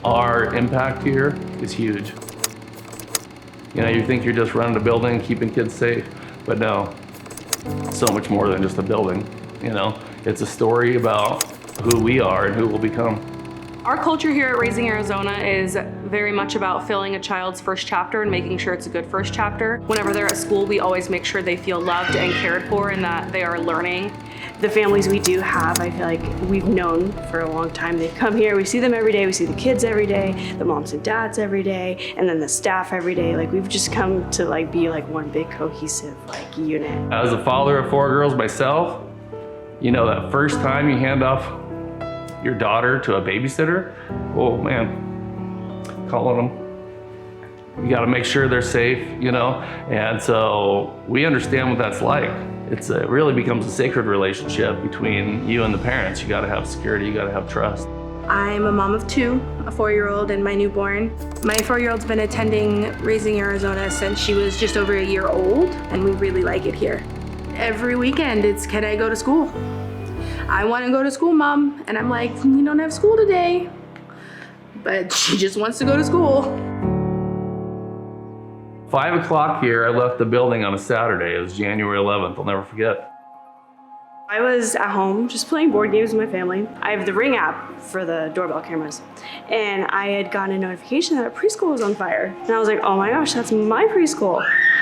Our impact here is huge. You know, you think you're just running a building, keeping kids safe, but no, so much more than just a building. You know, it's a story about who we are and who we'll become. Our culture here at Raising Arizona is very much about filling a child's first chapter and making sure it's a good first chapter. Whenever they're at school, we always make sure they feel loved and cared for and that they are learning. The families we do have, I feel like we've known for a long time. They come here, we see them every day, we see the kids every day, the moms and dads every day, and then the staff every day. Like we've just come to like be like one big cohesive like unit. As a father of 4 girls myself, you know, that first time you hand off your daughter to a babysitter, oh man, calling them. You gotta make sure they're safe, you know? And so we understand what that's like. It really becomes a sacred relationship between you and the parents. You gotta have security, you gotta have trust. I'm a mom of 2, a 4-year-old and my newborn. My 4-year-old's been attending Raising Arizona since she was just over a year old, and we really like it here. Every weekend it's, can I go to school? I want to go to school, Mom. And I'm like, we don't have school today. But she just wants to go to school. 5 o'clock here, I left the building on a Saturday. It was January 11th, I'll never forget. I was at home just playing board games with my family. I have the Ring app for the doorbell cameras. And I had gotten a notification that a preschool was on fire. And I was like, oh my gosh, that's my preschool.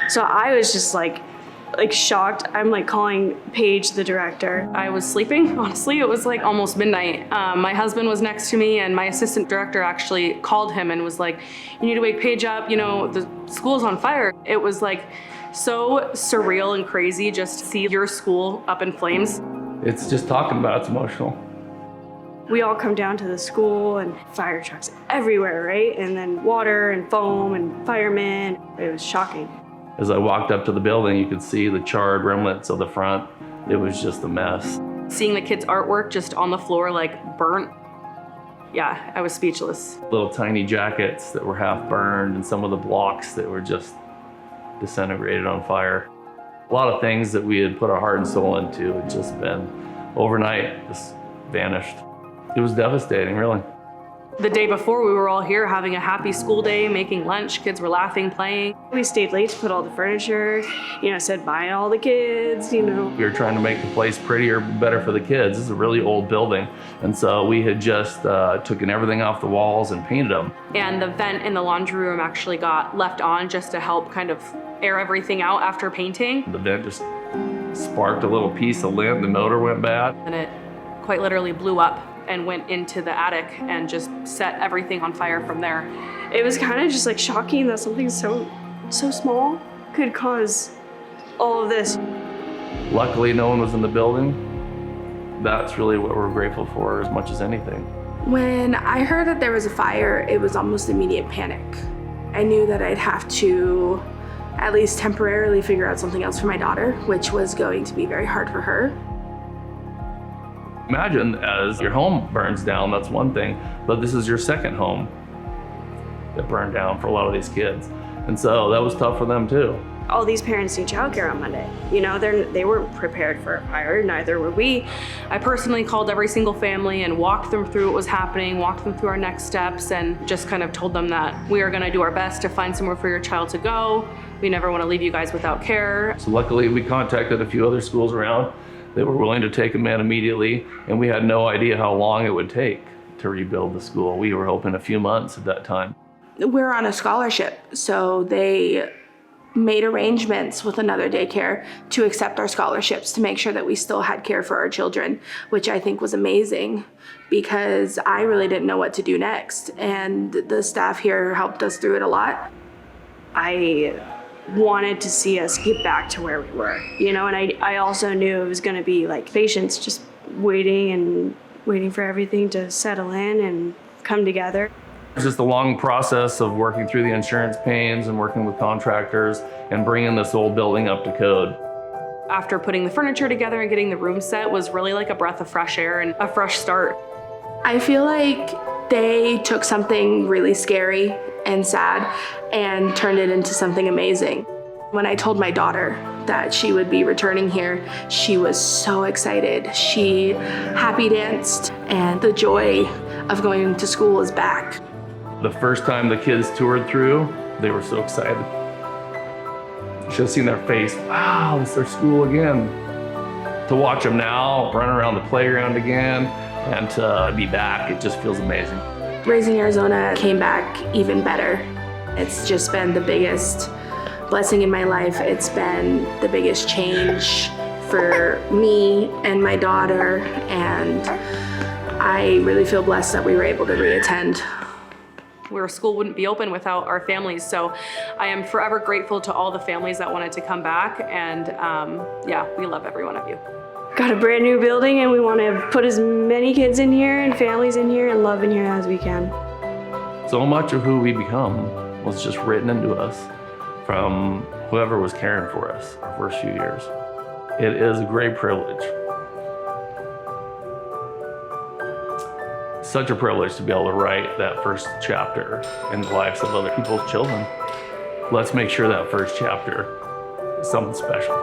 So I was just like shocked. I'm like calling Paige, the director. I was sleeping, honestly. It was like almost midnight. My husband was next to me and my assistant director actually called him and was like, you need to wake Paige up, you know, the school's on fire. It was like so surreal and crazy just to see your school up in flames. It's just talking about it's emotional. We all come down to the school and fire trucks everywhere, right? And then water and foam and firemen. It was shocking. As I walked up to the building, you could see the charred remnants of the front. It was just a mess. Seeing the kids' artwork just on the floor, like burnt. Yeah, I was speechless. Little tiny jackets that were half burned and some of the blocks that were just disintegrated on fire. A lot of things that we had put our heart and soul into had just been overnight, just vanished. It was devastating, really. The day before, we were all here having a happy school day, making lunch. Kids were laughing, playing. We stayed late to put all the furniture, you know, said bye to all the kids, you know. We were trying to make the place prettier, better for the kids. This is a really old building. And so we had just taken everything off the walls and painted them. And the vent in the laundry room actually got left on just to help kind of air everything out after painting. The vent just sparked a little piece of lint. The motor went bad. And it quite literally blew up and went into the attic and just set everything on fire from there. It was kind of just like shocking that something so small could cause all of this. Luckily, no one was in the building. That's really what we're grateful for as much as anything. When I heard that there was a fire, it was almost immediate panic. I knew that I'd have to at least temporarily figure out something else for my daughter, which was going to be very hard for her. Imagine as your home burns down, that's one thing, but this is your second home that burned down for a lot of these kids. And so that was tough for them too. All these parents need childcare on Monday. You know, they weren't prepared for a fire, neither were we. I personally called every single family and walked them through what was happening, walked them through our next steps, and just kind of told them that we are gonna do our best to find somewhere for your child to go. We never wanna leave you guys without care. So luckily we contacted a few other schools around. They were willing to take them in immediately, and we had no idea how long it would take to rebuild the school. We were hoping a few months at that time. We're on a scholarship, so they made arrangements with another daycare to accept our scholarships to make sure that we still had care for our children, which I think was amazing because I really didn't know what to do next. And the staff here helped us through it a lot. I wanted to see us get back to where we were, you know, and I also knew it was going to be like patience, just waiting for everything to settle in and come together. It's just a long process of working through the insurance pains and working with contractors and bringing this old building up to code. After putting the furniture together and getting the room set was really like a breath of fresh air and a fresh start. I feel like they took something really scary and sad and turned it into something amazing. When I told my daughter that she would be returning here, she was so excited. She happy danced, and the joy of going to school is back. The first time the kids toured through, they were so excited. You should have seen their face. Wow, it's their school again. To watch them now run around the playground again and to be back, it just feels amazing. Raising Arizona came back even better. It's just been the biggest blessing in my life. It's been the biggest change for me and my daughter, and I really feel blessed that we were able to reattend. Our school wouldn't be open without our families, so I am forever grateful to all the families that wanted to come back, and yeah, we love every one of you. Got a brand new building and we want to put as many kids in here and families in here and love in here as we can. So much of who we become was just written into us from whoever was caring for us our first few years. It is a great privilege. Such a privilege to be able to write that first chapter in the lives of other people's children. Let's make sure that first chapter is something special.